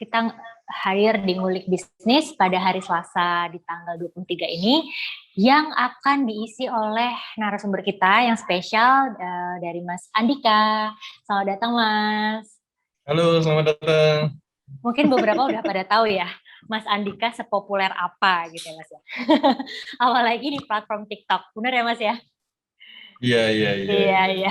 kita hadir di Ngulik Bisnis pada hari Selasa di tanggal 23 ini yang akan diisi oleh narasumber kita yang spesial dari Mas Andika. Selamat datang, Mas. Halo, selamat datang. Mungkin beberapa udah pada tahu ya, Mas Andika sepopuler apa gitu ya, Mas ya. Apalagi di platform TikTok. Benar ya, Mas ya? Iya.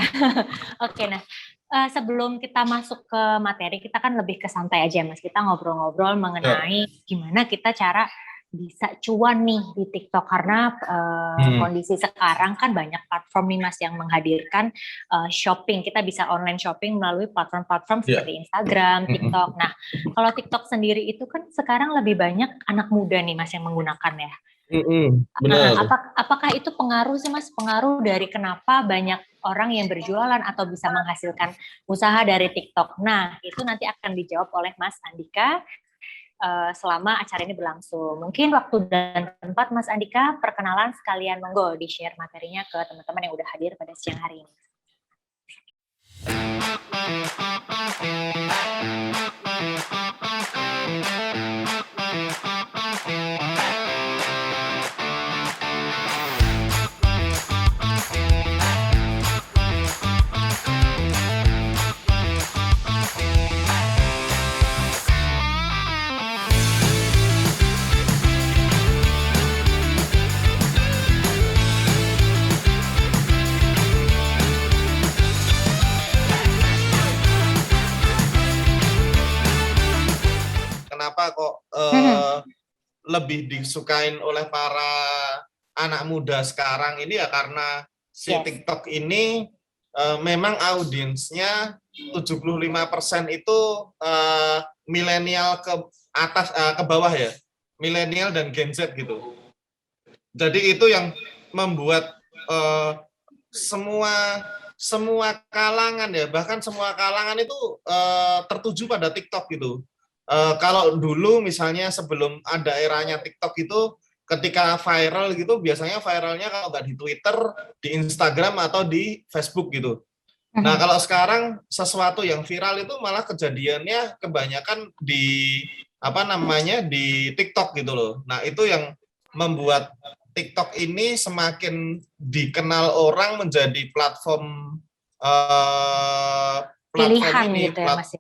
Oke, nah sebelum kita masuk ke materi, kita kan lebih ke santai aja, Mas. Kita ngobrol-ngobrol mengenai gimana kita cara bisa cuan nih di TikTok. Karena kondisi sekarang kan banyak platform nih, Mas, yang menghadirkan shopping. Kita bisa online shopping melalui platform-platform seperti Instagram, TikTok. Nah, kalau TikTok sendiri itu kan sekarang lebih banyak anak muda nih, Mas, yang menggunakan ya. Benar. Apakah itu pengaruh sih, Mas? Pengaruh dari kenapa banyak orang yang berjualan atau bisa menghasilkan usaha dari TikTok. Nah, itu nanti akan dijawab oleh Mas Andika selama acara ini berlangsung. Mungkin waktu dan tempat, Mas Andika, perkenalan sekalian, monggo di-share materinya ke teman-teman yang udah hadir pada siang hari ini. Kenapa kok lebih disukain oleh para anak muda sekarang ini ya karena si TikTok ini memang audiensnya 75% itu milenial ke atas ke bawah ya, milenial dan Gen Z gitu. Jadi itu yang membuat semua kalangan ya, bahkan semua kalangan itu tertuju pada TikTok gitu. Kalau dulu misalnya sebelum ada eranya TikTok itu ketika viral gitu biasanya viralnya kalau nggak di Twitter, di Instagram atau di Facebook gitu. Nah kalau sekarang sesuatu yang viral itu malah kejadiannya kebanyakan di di TikTok gitu loh. Nah itu yang membuat TikTok ini semakin dikenal orang menjadi platform pilihan ini, gitu ya, Mas.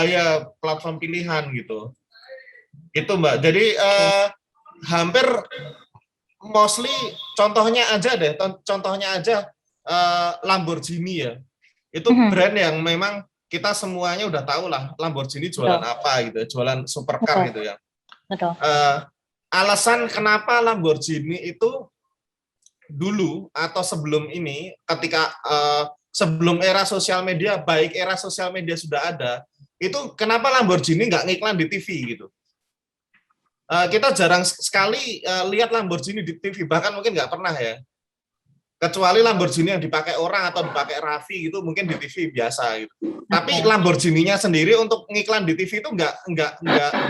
Ya platform pilihan gitu. Itu Mbak. Jadi hampir mostly contohnya aja Lamborghini ya. Itu brand yang memang kita semuanya udah tahu lah Lamborghini jualan apa gitu, jualan supercar gitu ya. Betul. Alasan kenapa Lamborghini itu dulu atau sebelum ini ketika sebelum era sosial media, baik era sosial media sudah ada, itu kenapa Lamborghini nggak ngiklan di TV gitu. Kita jarang sekali lihat Lamborghini di TV, bahkan mungkin nggak pernah ya. Kecuali Lamborghini yang dipakai orang atau dipakai Raffi gitu, mungkin di TV biasa gitu. Tapi Lamborghini-nya sendiri untuk ngiklan di TV itu nggak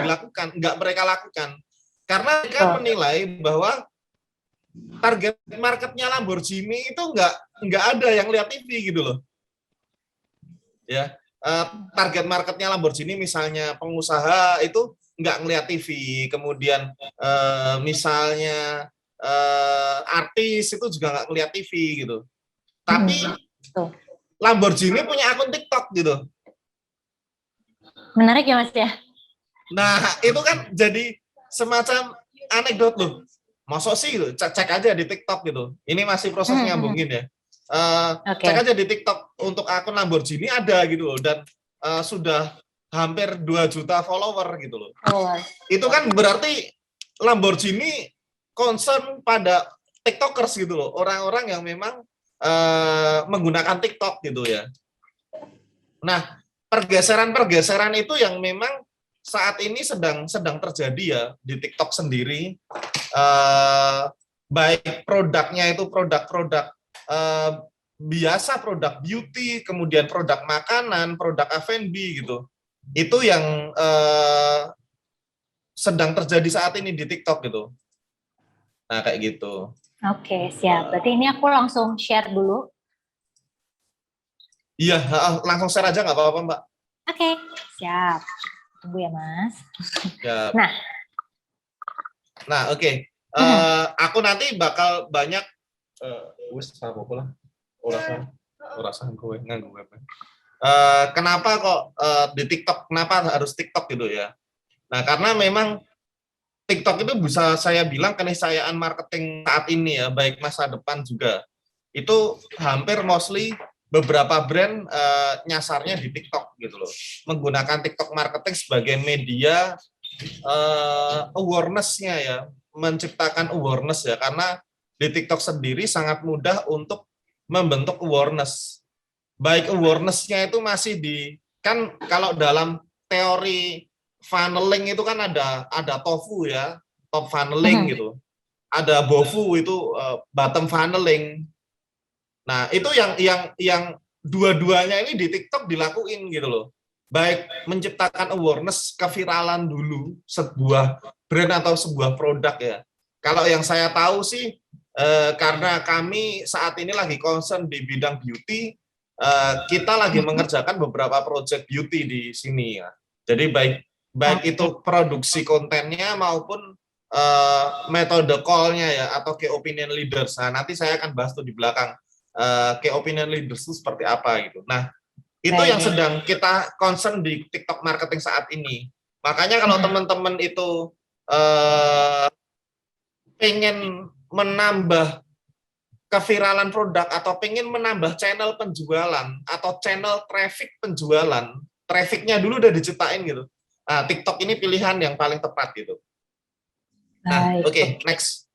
dilakukan, nggak mereka lakukan. Karena mereka menilai bahwa target marketnya Lamborghini itu nggak ada yang lihat TV gitu loh. Ya, target marketnya Lamborghini misalnya pengusaha itu nggak ngeliat TV, kemudian misalnya artis itu juga nggak ngeliat TV gitu. Tapi Lamborghini punya akun TikTok gitu. Menarik ya, Mas ya. Nah itu kan jadi semacam anekdot loh. Masuk sih gitu, cek aja di TikTok gitu. Ini masih proses nyambungin ya. Cek aja di TikTok untuk akun Lamborghini ada gitu loh, dan sudah hampir 2 juta follower gitu loh. Itu kan berarti Lamborghini concern pada TikTokers gitu loh, orang-orang yang memang menggunakan TikTok gitu ya. Nah, pergeseran itu yang memang saat ini sedang terjadi ya di TikTok sendiri. Baik produknya itu produk-produk biasa, produk beauty, kemudian produk makanan, produk F&B gitu. Itu yang sedang terjadi saat ini di TikTok gitu. Nah, kayak gitu. Oke, siap. Berarti ini aku langsung share dulu. Iya, langsung share aja nggak apa-apa, Mbak. Oke, siap. Tunggu ya Mas. Ya. Nah. Nah, oke. Aku nanti bakal banyak wis apa pula. Urasan gue nganggo web. Kenapa kok di TikTok, kenapa harus TikTok gitu ya? Nah, karena memang TikTok itu bisa saya bilang keniscayaan marketing saat ini ya, baik masa depan juga. Itu hampir mostly beberapa brand nyasarnya di TikTok gitu loh. Menggunakan TikTok marketing sebagai media awareness-nya ya, menciptakan awareness ya, karena di TikTok sendiri sangat mudah untuk membentuk awareness. Baik awareness-nya itu masih kan kalau dalam teori funneling itu kan ada TOFU ya, top funneling gitu. Ada BOFU itu bottom funneling. Nah, itu yang dua-duanya ini di TikTok dilakuin gitu loh. Baik menciptakan awareness, keviralan dulu sebuah brand atau sebuah produk ya. Kalau yang saya tahu sih karena kami saat ini lagi concern di bidang beauty, kita lagi mengerjakan beberapa project beauty di sini ya. Jadi baik itu produksi kontennya maupun metode call-nya ya, atau key opinion leaders. Nah, nanti saya akan bahas tuh di belakang key opinion leaders itu seperti apa gitu. Nah, itu yang sedang kita concern di TikTok marketing saat ini. Makanya kalau teman-teman itu pengen menambah keviralan produk atau pengen menambah channel penjualan atau channel traffic penjualan, trafficnya dulu udah diciptain gitu. Nah, TikTok ini pilihan yang paling tepat gitu. Nah, oke, next.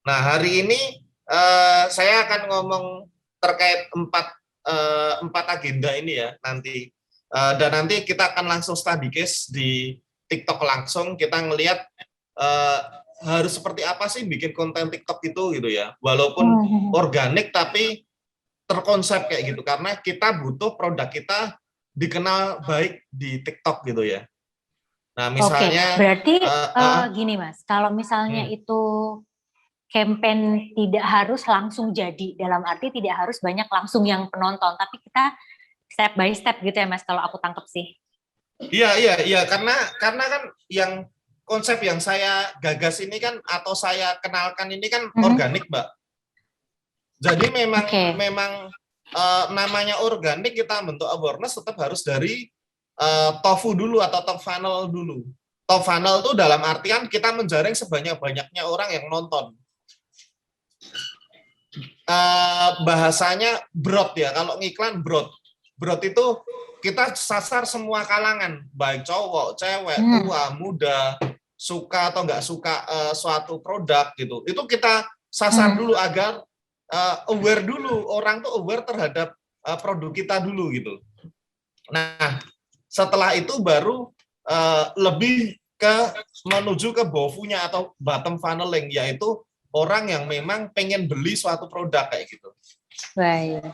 Nah, hari ini saya akan ngomong terkait empat agenda ini ya nanti. Dan nanti kita akan langsung study case di TikTok langsung, kita ngelihat harus seperti apa sih bikin konten TikTok itu gitu ya. Walaupun organik tapi terkonsep kayak gitu, karena kita butuh produk kita dikenal baik di TikTok gitu ya. Nah, misalnya berarti gini Mas, kalau misalnya itu campaign tidak harus langsung jadi, dalam arti tidak harus banyak langsung yang penonton, tapi kita step by step gitu ya Mas, kalau aku tangkep sih. Iya, karena kan yang konsep yang saya gagas ini kan atau saya kenalkan ini kan organik, Mbak. Jadi memang namanya organik, kita bentuk awareness tetap harus dari TOFU dulu atau top funnel dulu. Top funnel itu dalam artian kita menjaring sebanyak-banyaknya orang yang nonton. Bahasanya broad ya, kalau ngiklan broad itu kita sasar semua kalangan, baik cowok, cewek, tua, muda, suka atau nggak suka suatu produk gitu. Itu kita sasar dulu agar aware dulu, orang tuh aware terhadap produk kita dulu gitu. Nah, setelah itu baru lebih menuju ke BOFU-nya atau bottom funneling, yaitu orang yang memang pengen beli suatu produk kayak gitu. Baik.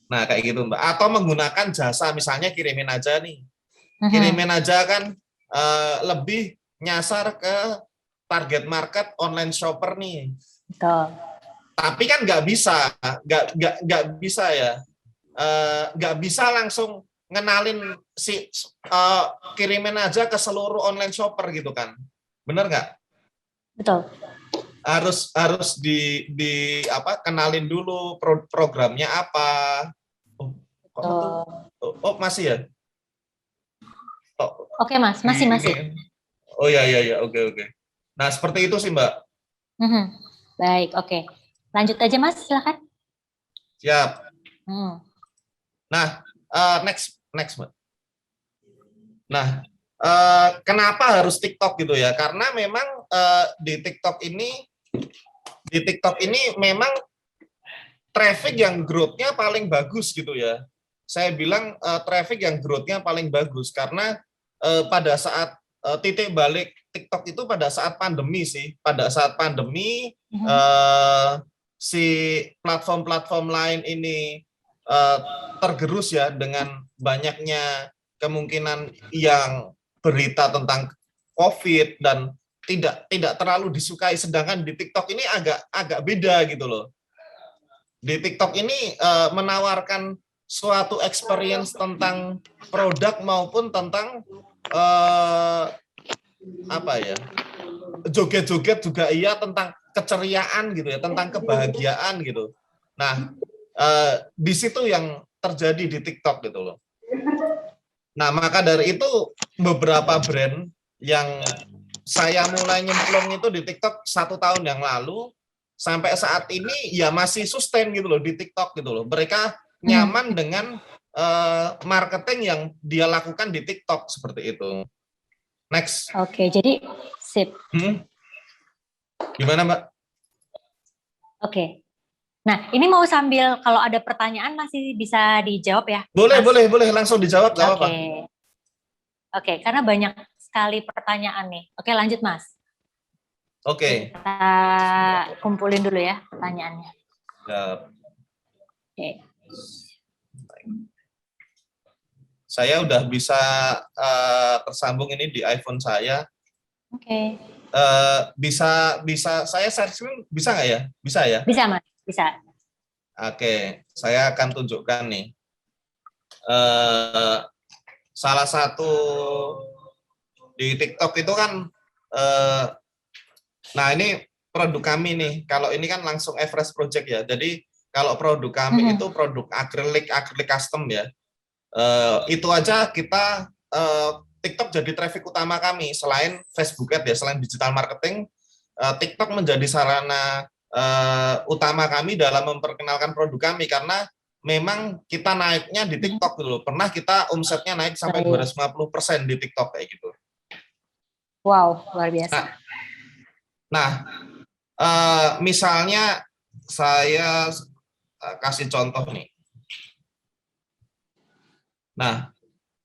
Nah, kayak gitu Mbak. Atau menggunakan jasa, misalnya kirimin aja nih. Kirimin aja kan lebih nyasar ke target market online shopper nih. Betul. Tapi kan nggak bisa ya. Nggak bisa langsung ngenalin si kirimin aja ke seluruh online shopper gitu kan. Bener nggak? Betul. Harus di kenalin dulu programnya apa. Masih ya? Oke Mas, masih. Oh ya, oke. Nah, seperti itu sih Mbak. Baik, oke. Lanjut aja Mas, silakan. Siap. Nah, next Mbak. Nah, kenapa harus TikTok gitu ya? Karena memang di TikTok ini memang traffic yang growth-nya paling bagus gitu ya. Saya bilang traffic yang growth-nya paling bagus karena pada saat titik balik TikTok itu pada saat pandemi sih. Pada saat pandemi si platform-platform lain ini tergerus ya dengan banyaknya kemungkinan yang berita tentang COVID dan tidak terlalu disukai, sedangkan di TikTok ini agak beda gitu loh. di TikTok ini menawarkan suatu experience tentang produk maupun tentang apa ya, joget-joget juga iya, tentang keceriaan gitu ya, tentang kebahagiaan gitu. Nah, di situ yang terjadi di TikTok gitu loh. Nah, maka dari itu beberapa brand yang saya mulai nyemplung itu di TikTok 1 tahun yang lalu, sampai saat ini ya masih sustain gitu loh di TikTok gitu loh. Mereka nyaman dengan marketing yang dia lakukan di TikTok seperti itu. Next. Oke, jadi sip. Gimana, Mbak? Oke. Nah, ini mau sambil kalau ada pertanyaan masih bisa dijawab ya? Boleh, Mas? boleh langsung dijawab, nggak apa-apa. Oke, karena banyak sekali pertanyaan nih. Oke, lanjut Mas. Oke. Kita kumpulin dulu ya pertanyaannya. Oke. Saya udah bisa tersambung ini di iPhone saya. Oke. Bisa saya share screen, bisa nggak ya? Bisa ya? Bisa Mas, bisa. Oke, saya akan tunjukkan nih. Salah satu di TikTok itu kan, nah ini produk kami nih. Kalau ini kan langsung Everest Project ya. Jadi kalau produk kami itu produk akrilik custom ya. Itu aja kita TikTok jadi traffic utama kami. Selain Facebook Ads ya, selain digital marketing, TikTok menjadi sarana utama kami dalam memperkenalkan produk kami, karena memang kita naiknya di TikTok dulu. Pernah kita omsetnya naik sampai 250% di TikTok kayak gitu. Wow, luar biasa. Nah, misalnya saya kasih contoh nih. Nah,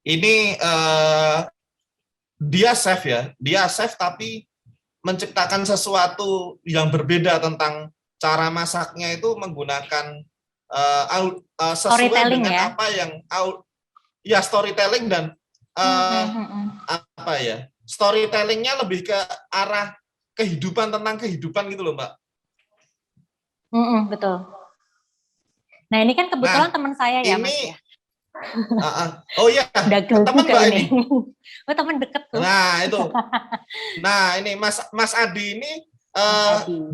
ini dia save tapi menciptakan sesuatu yang berbeda tentang cara masaknya itu menggunakan sesuai dengan ya? Apa yang ya storytelling dan apa ya, storytellingnya lebih ke arah kehidupan, tentang kehidupan gitu loh, Mbak. Betul. Nah ini kan kebetulan teman saya ya, Mas ya. Oh iya, teman Mbak ini. Oh, teman deket tuh. Nah itu. Nah ini Mas Adi ini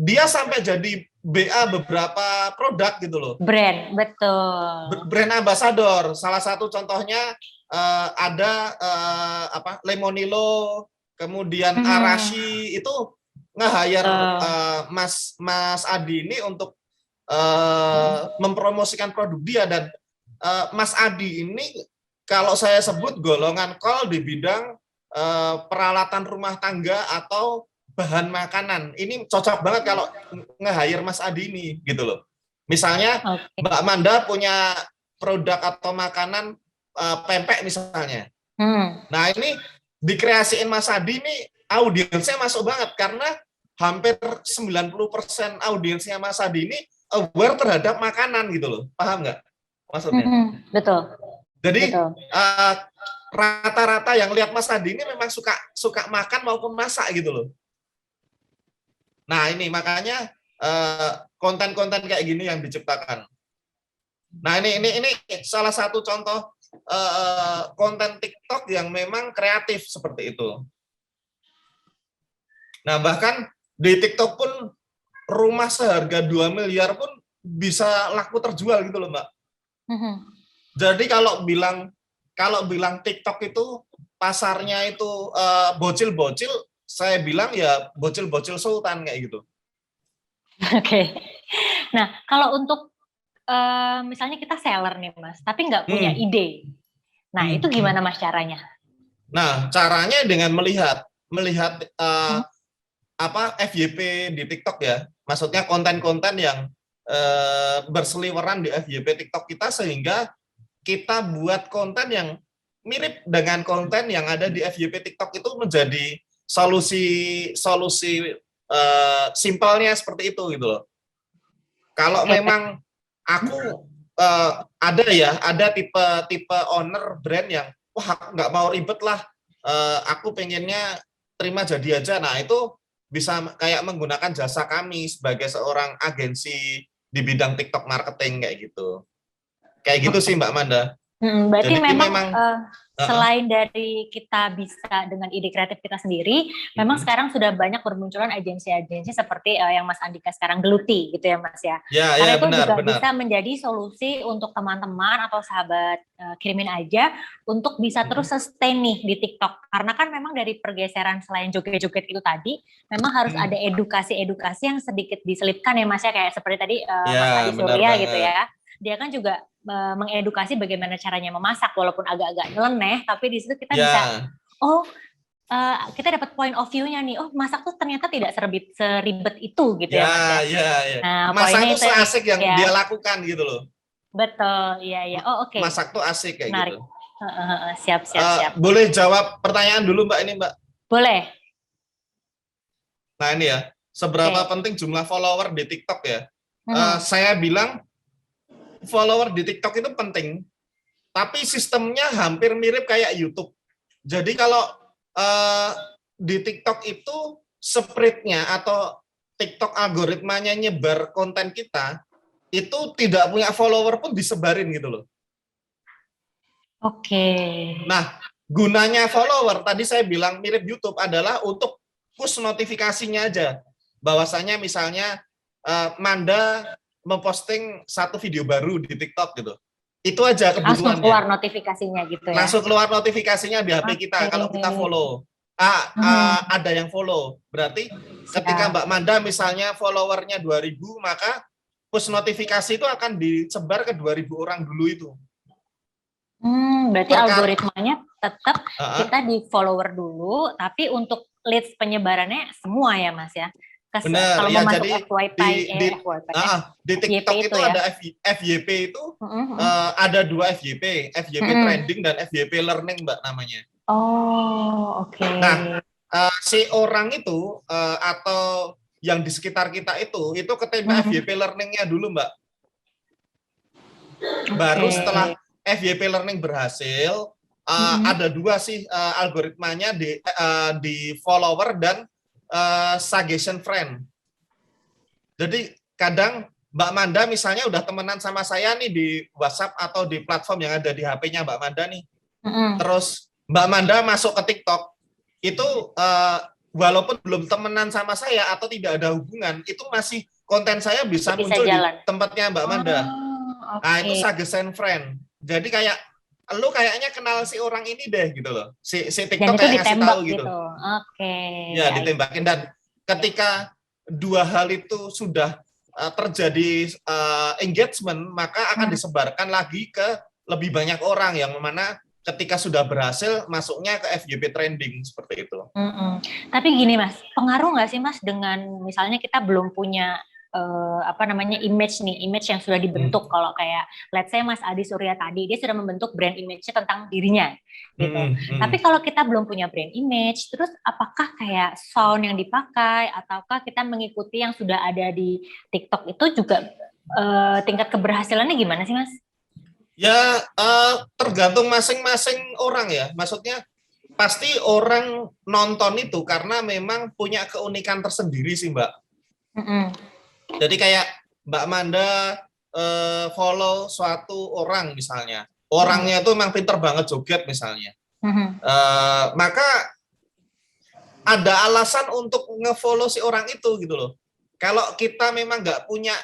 dia sampai jadi BA beberapa produk gitu loh. Brand, betul. Brand ambassador. Salah satu contohnya ada Lemonilo, kemudian Arashi, itu nge-hire Mas Adi ini untuk mempromosikan produk dia. Dan Mas Adi ini kalau saya sebut golongan call di bidang peralatan rumah tangga atau bahan makanan. Ini cocok banget kalau nge-hire Mas Adi ini gitu loh. Misalnya Mbak Manda punya produk atau makanan pempek misalnya. Nah ini dikreasiin Mas Adi ini, audiensnya masuk banget karena hampir 90% audiensnya Mas Adi ini aware terhadap makanan gitu loh. Paham nggak maksudnya? Betul. Jadi rata-rata yang lihat Mas Adi ini memang suka makan maupun masak gitu loh. Nah ini makanya konten-konten kayak gini yang diciptakan. Nah ini salah satu contoh konten TikTok yang memang kreatif seperti itu. Nah bahkan di TikTok pun rumah seharga 2 miliar pun bisa laku terjual gitu loh, Mbak. Jadi kalau bilang TikTok itu pasarnya itu bocil-bocil, saya bilang ya bocil-bocil sultan kayak gitu. Oke. Nah, kalau untuk misalnya kita seller nih Mas, tapi nggak punya ide. Nah, itu gimana Mas caranya? Nah, caranya dengan melihat FYP di TikTok ya. Maksudnya konten-konten yang berseliweran di FYP TikTok kita, sehingga kita buat konten yang mirip dengan konten yang ada di FYP TikTok, itu menjadi solusi simpelnya seperti itu gitu loh. Kalau memang aku ada tipe owner brand yang wah aku nggak mau ribet lah, aku pengennya terima jadi aja. Nah itu bisa kayak menggunakan jasa kami sebagai seorang agensi di bidang TikTok marketing kayak gitu. Kayak gitu sih Mbak Manda. Berarti Jadi memang memang selain dari kita bisa dengan ide kreatif kita sendiri, memang sekarang sudah banyak bermunculan agensi-agensi seperti yang Mas Andika sekarang geluti gitu ya Mas ya. ya Karena itu benar juga benar. bisa menjadi solusi untuk teman-teman atau sahabat kirimin aja untuk bisa terus sustain nih di TikTok. Karena kan memang dari pergeseran selain joget-joget itu tadi, memang harus ada edukasi-edukasi yang sedikit diselipkan ya Mas ya, kayak seperti tadi Mas Ya Adi benar Surya gitu banget. ya. Dia kan juga mengedukasi bagaimana caranya memasak walaupun agak-agak nyeleneh, tapi di situ kita bisa kita dapat point of view-nya nih. Oh, masak tuh ternyata tidak seribet itu gitu ya Mas ya. Ya. Nah, Masak poinnya tuh itu nih seasik yang ya. dia lakukan gitu loh. Betul, iya iya. Oh, oke. Masak tuh asik kayak Menarik. gitu. Siap. Boleh jawab pertanyaan dulu Mbak ini Mbak? Boleh. Nah ini ya, seberapa Oke. penting jumlah follower di TikTok ya? Mhm. Saya bilang follower di TikTok itu penting, tapi sistemnya hampir mirip kayak YouTube. Jadi kalau di TikTok itu spreadnya atau TikTok algoritmanya nyebar konten kita, itu tidak punya follower pun disebarin gitu loh. Oke. Nah, gunanya follower, tadi saya bilang mirip YouTube adalah untuk push notifikasinya aja. Bahwasanya misalnya Manda memposting satu video baru di TikTok gitu. Itu aja Langsung keluar kebutuhannya. notifikasinya gitu ya. Langsung keluar notifikasinya di HP kita kalau kita follow. Ada yang follow. Berarti ketika Mbak Manda misalnya followernya 2.000, maka push notifikasi itu akan disebar ke 2.000 orang dulu itu. Berarti algoritmanya tetap kita di follower dulu, tapi untuk leads penyebarannya semua ya Mas ya. Benar, kalau ya mau jadi masuk di TikTok itu ya? ada FYP itu ada 2 FYP, FYP trending dan FYP learning Mbak namanya. Oh, oke. Nah, si orang itu atau yang di sekitar kita itu ketembak FYP learningnya dulu Mbak. Baru setelah FYP learning berhasil, ada 2 sih algoritmanya di follower dan suggestion friend. Jadi kadang Mbak Manda misalnya udah temenan sama saya nih di WhatsApp atau di platform yang ada di HP-nya Mbak Manda nih. Terus Mbak Manda masuk ke TikTok, itu walaupun belum temenan sama saya atau tidak ada hubungan, itu masih konten saya bisa muncul di tempatnya Mbak Manda. Nah, itu suggestion friend. Jadi kayak lu kayaknya kenal si orang ini deh gitu loh. Si TikTok kayak ngasih tahu gitu. Oke. Ya, ditembakin. Dan ketika 2 hal itu sudah terjadi engagement, maka akan disebarkan lagi ke lebih banyak orang, yang mana ketika sudah berhasil masuknya ke FYP trending seperti itu. Tapi gini Mas, pengaruh nggak sih Mas dengan misalnya kita belum punya image yang sudah dibentuk. Kalau kayak let's say Mas Adi Surya tadi, dia sudah membentuk brand image-nya tentang dirinya gitu. Tapi kalau kita belum punya brand image, terus apakah kayak sound yang dipakai ataukah kita mengikuti yang sudah ada di TikTok itu juga tingkat keberhasilannya gimana sih Mas? Ya tergantung masing-masing orang ya. Maksudnya pasti orang nonton itu karena memang punya keunikan tersendiri sih Mbak. Jadi kayak Mbak Manda follow suatu orang misalnya, orangnya itu memang pinter banget joget misalnya, maka ada alasan untuk ngefollow si orang itu gitu loh. Kalau kita memang nggak punya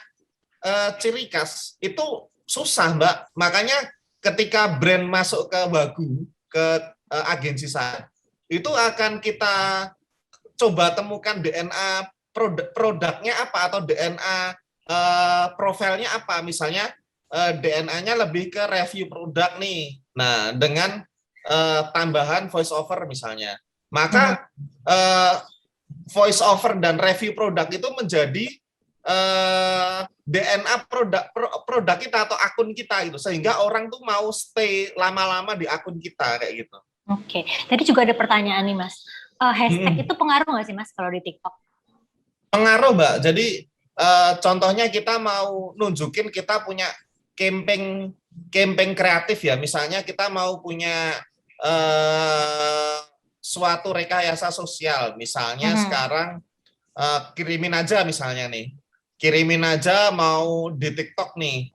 ciri khas, itu susah Mbak. Makanya ketika brand masuk ke Wagu, ke agensi saya, itu akan kita coba temukan DNA produknya apa atau DNA profilnya apa. Misalnya DNA-nya lebih ke review produk nih. Nah, dengan tambahan voice over misalnya. Maka voice over dan review produk itu menjadi DNA produk kita atau akun kita gitu, sehingga orang tuh mau stay lama-lama di akun kita kayak gitu. Oke, tadi juga ada pertanyaan nih Mas. Hashtag itu pengaruh nggak sih Mas kalau di TikTok? Pengaruh Mbak. Jadi contohnya kita mau nunjukin kita punya campaign kreatif ya. Misalnya kita mau punya suatu rekayasa sosial. Misalnya sekarang kirimin aja misalnya nih. kirimin aja mau di TikTok nih,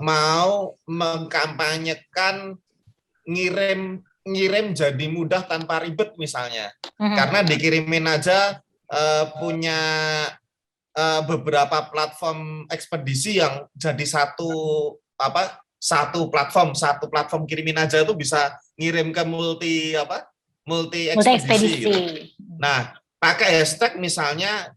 mau mengkampanyekan ngirim ngirim jadi mudah tanpa ribet misalnya, karena dikirimin aja punya beberapa platform ekspedisi yang jadi satu platform kirimin aja itu bisa ngirim ke multi ekspedisi gitu. Nah, pakai hashtag misalnya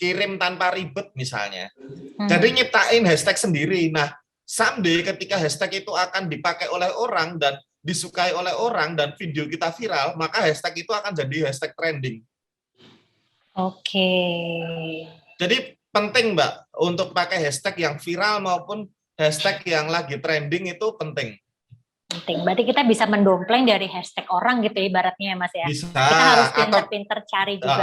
kirim tanpa ribet misalnya. Jadi nyiptain hashtag sendiri. Nah, someday ketika hashtag itu akan dipakai oleh orang dan disukai oleh orang dan video kita viral, maka hashtag itu akan jadi hashtag trending. Oke. Jadi penting Mbak untuk pakai hashtag yang viral maupun hashtag yang lagi trending itu penting. Penting. Berarti kita bisa mendompleng dari hashtag orang gitu ibaratnya ya Mas ya. Bisa. Kita harus pinter-pinter cari juga. Gitu.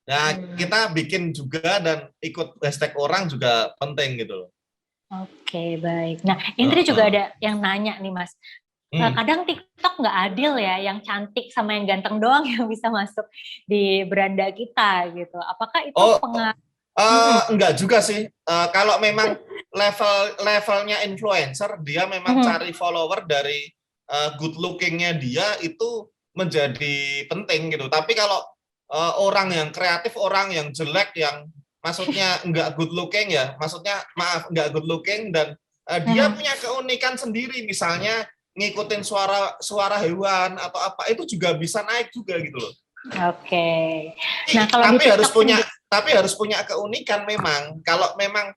Nah, kita bikin juga dan ikut hashtag orang juga penting gitu loh. Oke, baik. Nah, Indri juga ada yang nanya nih Mas. Kadang TikTok nggak adil ya, yang cantik sama yang ganteng doang yang bisa masuk di beranda kita gitu. Apakah itu pengaruh? Enggak juga sih. Kalau memang levelnya influencer, dia memang cari follower dari good lookingnya dia itu menjadi penting gitu. Tapi kalau orang yang kreatif, orang yang jelek, yang maksudnya enggak good looking ya, maksudnya enggak good looking dan dia punya keunikan sendiri, misalnya ngikutin suara hewan atau apa, itu juga bisa naik juga gitu loh. Oke. Nah, kalau tapi harus punya keunikan memang. Kalau memang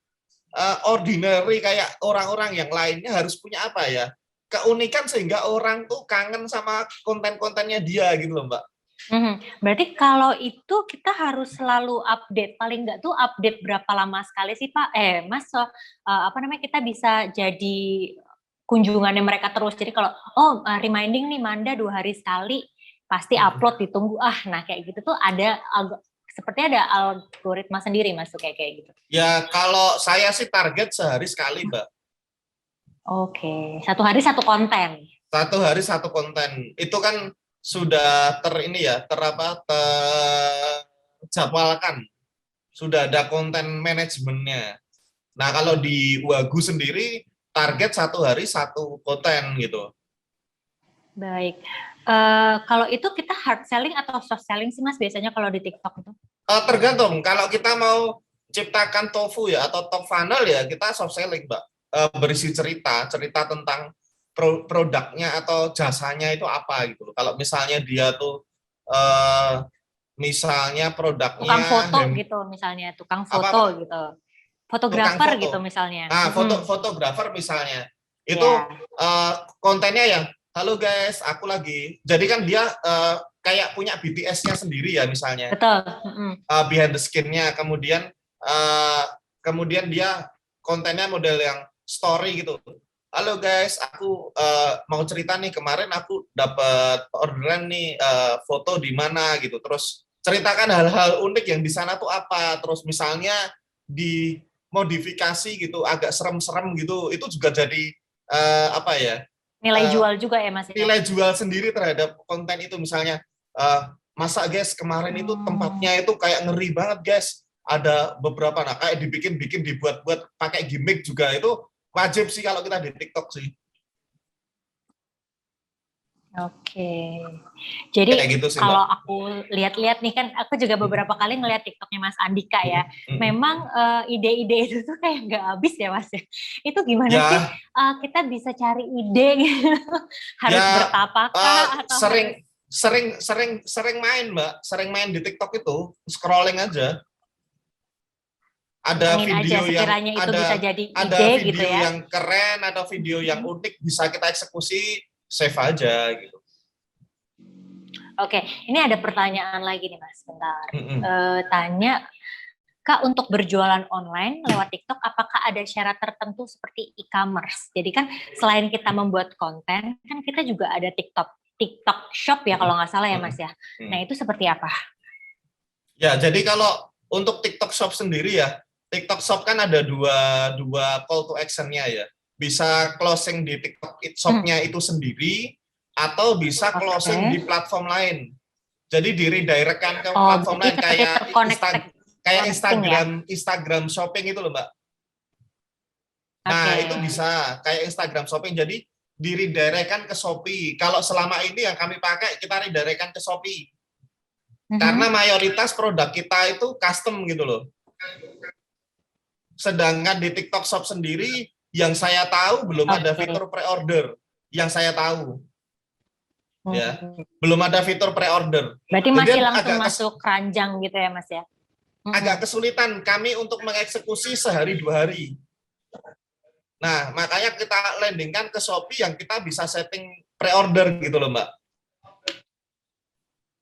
ordinary kayak orang-orang yang lainnya harus punya apa ya? Keunikan sehingga orang tuh kangen sama konten-kontennya dia gitu loh, Mbak. Berarti kalau itu kita harus selalu update, paling nggak tuh update berapa lama sekali sih Pak? Mas, kita bisa jadi kunjungannya mereka terus. Jadi kalau reminding nih Manda 2 hari sekali pasti upload, ditunggu. Nah kayak gitu tuh sepertinya ada algoritma sendiri Mas kayak gitu. Ya kalau saya sih target sehari sekali Mbak. Oke, 1 hari 1 konten. 1 hari 1 konten. Itu kan sudah terjadwalkan. Sudah ada konten manajemennya. Nah kalau di Wagu sendiri target 1 hari 1 konten gitu. Baik. Kalau itu kita hard selling atau soft selling sih Mas biasanya kalau di TikTok itu? Tergantung. Kalau kita mau ciptakan tofu ya atau top funnel ya kita soft selling Mbak. Berisi cerita tentang produknya atau jasanya itu apa gitu. Kalau misalnya dia tuh misalnya produknya tukang foto gitu misalnya, tukang foto gitu. Fotografer gitu misalnya. Fotografer misalnya. Itu kontennya yang halo guys, aku lagi. Jadi kan dia kayak punya BTS-nya sendiri ya misalnya. Betul. Behind the skin-nya, kemudian dia kontennya model yang story gitu. Halo guys, aku mau cerita nih, kemarin aku dapat orderan nih foto di mana gitu. Terus ceritakan hal-hal unik yang di sana tuh apa. Terus misalnya di modifikasi gitu, agak serem-serem gitu. Itu juga jadi nilai jual juga ya Mas? Nilai jual sendiri terhadap konten itu. Misalnya, masa guys kemarin itu tempatnya itu kayak ngeri banget guys. Ada beberapa, kayak dibuat-buat pakai gimmick juga, itu wajib sih kalau kita di TikTok sih. Oke. Jadi gitu sih, kalau aku lihat-lihat nih kan, aku juga beberapa kali ngeliat TikToknya Mas Andika ya. Memang ide-ide itu tuh kayak nggak habis ya Mas. Itu gimana sih kita bisa cari ide gitu? Harus bertapakah atau sering main Mbak, sering main di TikTok itu, scrolling aja. Ada video yang keren atau video yang unik bisa kita eksekusi, save aja gitu. Oke, ini ada pertanyaan lagi nih Mas, bentar. Tanya, Kak, untuk berjualan online lewat TikTok, apakah ada syarat tertentu seperti e-commerce? Jadi kan selain kita membuat konten, kan kita juga ada TikTok Shop ya kalau nggak salah ya Mas ya. Nah itu seperti apa? Ya, jadi kalau untuk TikTok Shop sendiri ya, TikTok Shop kan ada dua call to action-nya ya. Bisa closing di TikTok Shop-nya itu sendiri, atau bisa closing di platform lain. Jadi di redirect-kan ke platform lain kayak kayak Marketing ya? Instagram Shopping itu loh Mbak. Nah, Oke. itu bisa kayak Instagram Shopping, jadi di redirect ke Shopee. Kalau selama ini yang kami pakai, kita redirect ke Shopee. Karena mayoritas produk kita itu custom gitu loh. Sedangkan di TikTok Shop sendiri, yang saya tahu belum ada fitur pre-order. Yang saya tahu. Ya, belum ada fitur pre-order. Berarti Jadi masih langsung agak masuk keranjang gitu ya Mas ya? agak kesulitan kami untuk mengeksekusi sehari 2 hari. Nah, makanya kita landingkan ke Shopee yang kita bisa setting pre-order gitu loh Mbak.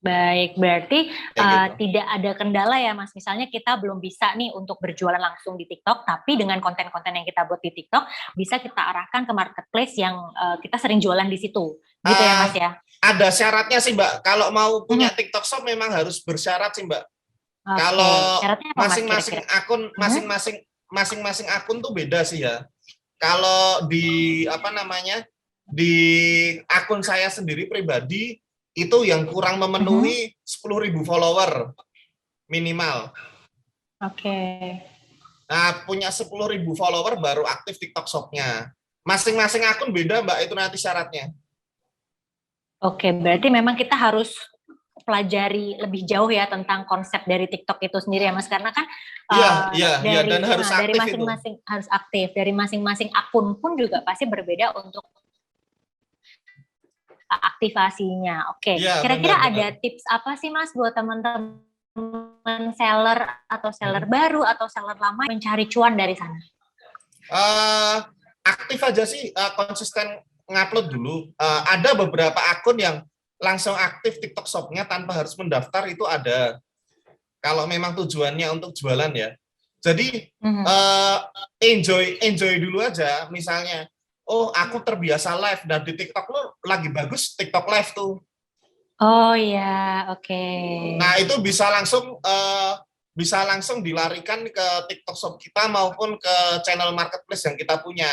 Baik, berarti Kayak gitu. tidak ada kendala ya Mas. Misalnya kita belum bisa nih untuk berjualan langsung di TikTok, tapi dengan konten-konten yang kita buat di TikTok, bisa kita arahkan ke marketplace yang kita sering jualan di situ. Gitu ya Mas ya? Ada syaratnya sih Mbak. Kalau mau punya TikTok Shop memang harus bersyarat sih Mbak. Oke. Kalau Syaratnya apa Mas masing-masing kira-kira? akun, masing-masing akun tuh beda sih ya. Kalau di di akun saya sendiri pribadi itu yang kurang memenuhi 10.000 follower minimal. Oke. Nah, punya 10.000 follower baru aktif TikTok Shop-nya. Masing-masing akun beda Mbak, itu nanti syaratnya. Oke, berarti memang kita harus pelajari lebih jauh ya tentang konsep dari TikTok itu sendiri ya Mas, karena kan Iya, dan harus dari aktif itu. masing-masing harus aktif, dari masing-masing akun pun juga pasti berbeda untuk aktivasinya. Oke, Iya, kira-kira benar. ada tips apa sih Mas buat teman-teman seller atau seller baru atau seller lama mencari cuan dari sana? Aktif aja sih, konsisten ngupload dulu. Ada beberapa akun yang langsung aktif TikTok Shop-nya tanpa harus mendaftar, itu ada. Kalau memang tujuannya untuk jualan ya. Jadi enjoy dulu aja. Misalnya, oh aku terbiasa live dan di TikTok lo lagi bagus TikTok live tuh. Oh ya, oke. Nah itu bisa langsung dilarikan ke TikTok Shop kita maupun ke channel marketplace yang kita punya.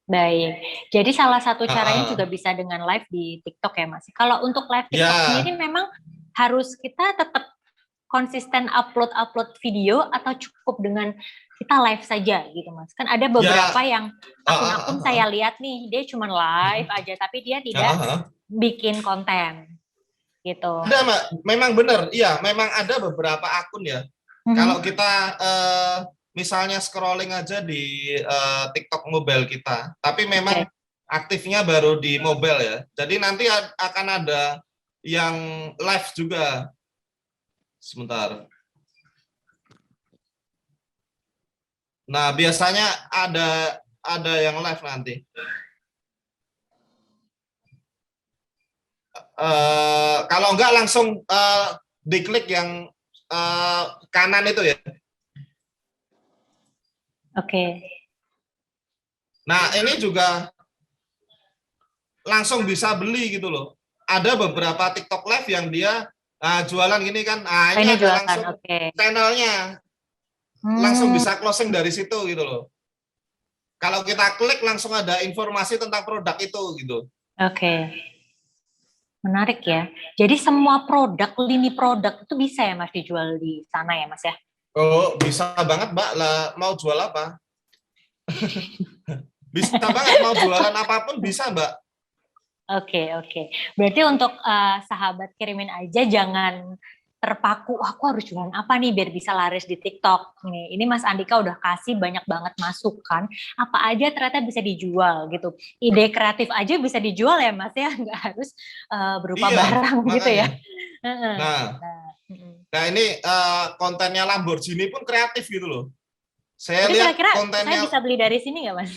Baik, jadi salah satu caranya juga bisa dengan live di TikTok ya Mas. Kalau untuk live TikTok sendiri memang harus kita tetap konsisten upload video atau cukup dengan kita live saja gitu Mas? Kan ada beberapa yang akun-akun saya lihat nih, dia cuma live aja tapi dia tidak bikin konten gitu. Ada Mbak, memang benar. Iya, memang ada beberapa akun ya. Kalau kita misalnya scrolling aja di TikTok mobile kita, tapi memang aktifnya baru di mobile ya. Jadi nanti akan ada yang live juga. Sebentar. Nah, biasanya ada yang live nanti. Kalau enggak langsung diklik yang kanan itu ya. Oke. Nah, ini juga langsung bisa beli gitu loh. Ada beberapa TikTok live yang dia jualan gini kan. Nah, ini ada langsung channelnya. Langsung bisa closing dari situ gitu loh. Kalau kita klik langsung ada informasi tentang produk itu gitu. Oke. Menarik ya. Jadi semua produk, lini produk itu bisa ya Mas dijual di sana ya Mas ya? Oh, bisa banget Mbak. Lah, mau jual apa? Bisa banget, mau jualan apapun bisa Mbak. Oke. Berarti untuk sahabat kirimin aja jangan terpaku, aku harus jualan apa nih biar bisa laris di TikTok. Ini Mas Andika udah kasih banyak banget masukan, apa aja ternyata bisa dijual gitu. Ide kreatif aja bisa dijual ya Mas ya, nggak harus berupa barang makanya. Gitu ya. Nah ini kontennya Lamborghini pun kreatif gitu loh. Saya jadi lihat kira-kira kontennya. Saya bisa beli dari sini nggak Mas?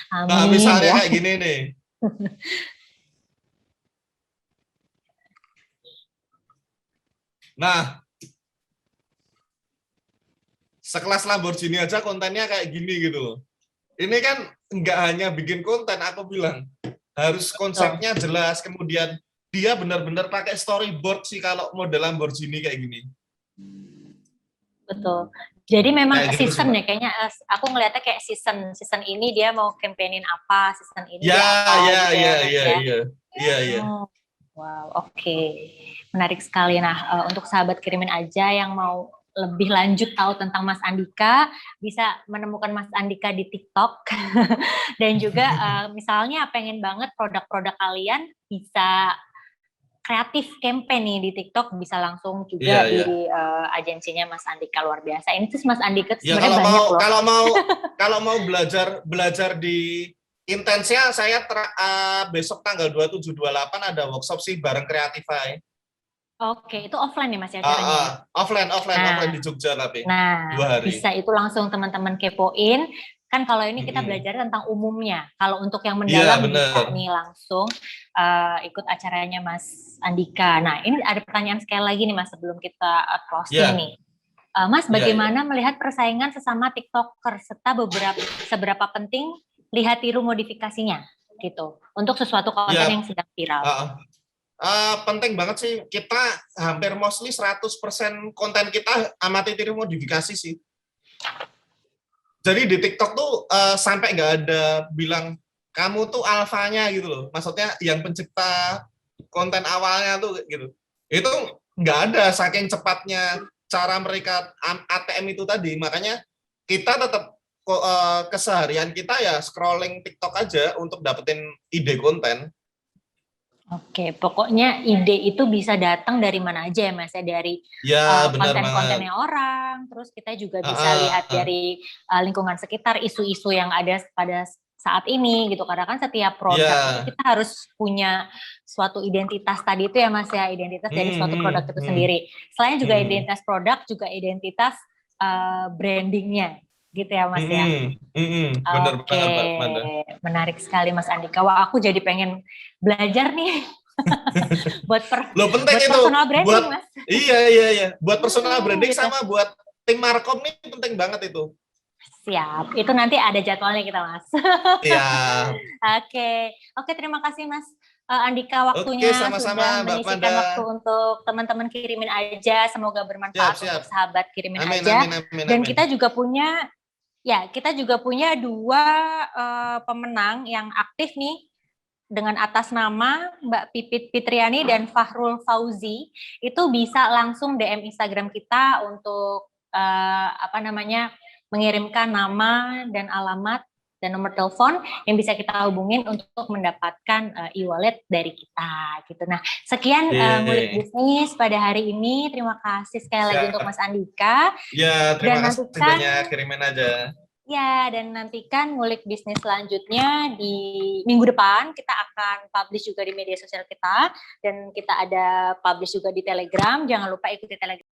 Amin, nah, misalnya kayak gini nih. Nah, sekelas Lamborghini aja kontennya kayak gini gitu loh. Ini kan nggak hanya bikin konten, aku bilang harus konsepnya jelas, kemudian dia benar-benar pakai storyboard sih kalau model Lamborghini kayak gini. Betul. Jadi memang season ya kayaknya aku ngelihatnya kayak season ini dia mau campaignin apa, season ini dia apa gitu ya Mas ya. Iya. Wow, oke. Menarik sekali. Nah, untuk sahabat kirimin aja yang mau lebih lanjut tahu tentang Mas Andika, bisa menemukan Mas Andika di TikTok. Dan juga misalnya pengen banget produk-produk kalian bisa kreatif campaign nih di TikTok, bisa langsung Iya, juga iya. di agensinya Mas Andika, luar biasa. Ini tuh Mas Andika tuh Ya sebenarnya banyak loh. kalau mau belajar belajar di intensnya saya besok tanggal 27-28 ada workshop sih bareng Creatify. Oke, itu offline ya Mas ya acaranya ya? Offline Nah, di Jogja tapi Nah, 2 hari. bisa itu langsung teman-teman kepoin. Kan kalau ini kita Mm-mm. belajar tentang umumnya. Kalau untuk yang Iya mendalam bisa bener. nih langsung ikut acaranya Mas Andika. Nah, ini ada pertanyaan sekali lagi nih Mas sebelum kita closing Iya, nih. Mas, iya, iya. bagaimana melihat persaingan sesama TikToker serta seberapa penting lihat tiru modifikasinya gitu untuk sesuatu konten yang Iya, sedang viral? uh, penting banget sih. Kita hampir mostly 100% konten kita amati tiru modifikasi sih. Jadi di TikTok tuh sampai nggak ada bilang kamu tuh alfanya gitu loh. Maksudnya yang pencipta konten awalnya tuh gitu. Itu nggak ada saking cepatnya cara mereka ATM itu tadi. Makanya kita tetap keseharian kita ya scrolling TikTok aja untuk dapetin ide konten. Oke, pokoknya ide itu bisa datang dari mana aja ya Mas ya, dari Ya benar banget. konten-kontennya orang, terus kita juga Uh, bisa lihat uh, uh. dari lingkungan sekitar, isu-isu yang ada pada saat ini gitu. Karena kan setiap produk itu Ya. kita harus punya suatu identitas tadi itu ya Mas ya, identitas dari suatu produk itu Hmm. sendiri. Selain juga Hmm. identitas produk, juga identitas brandingnya gitu ya Mas ya. Bener Oke, banget Mbak Manda. menarik sekali Mas Andika. Wah, aku jadi pengen belajar nih buat Lo penting buat itu personal buat branding Mas. iya buat personal branding Gitu. sama buat tim markom nih penting banget itu. Siap. Itu nanti ada jadwalnya kita Mas. Iya. Oke, terima kasih Mas Andika Oke, waktunya sama-sama sudah Mbak Manda. menyisikan waktu untuk teman-teman kirimin aja. Semoga Siap, bermanfaat siap. untuk sahabat kirimin Amin, aja. amin, amin, Dan amin. kita juga punya dua pemenang yang aktif nih dengan atas nama Mbak Pipit Fitriani dan Fahrul Fauzi. Itu bisa langsung DM Instagram kita untuk mengirimkan nama dan alamat dan nomor telepon yang bisa kita hubungin untuk mendapatkan e-wallet dari kita gitu. Nah, sekian ngulik Yeay. bisnis pada hari ini. Terima kasih sekali lagi untuk Siap. Mas Andika Ya, terima dan kasih nantikan banyak. Kirimin aja. ngulik bisnis selanjutnya di minggu depan. Kita akan publish juga di media sosial kita dan kita ada publish juga di Telegram. Jangan lupa ikuti Telegram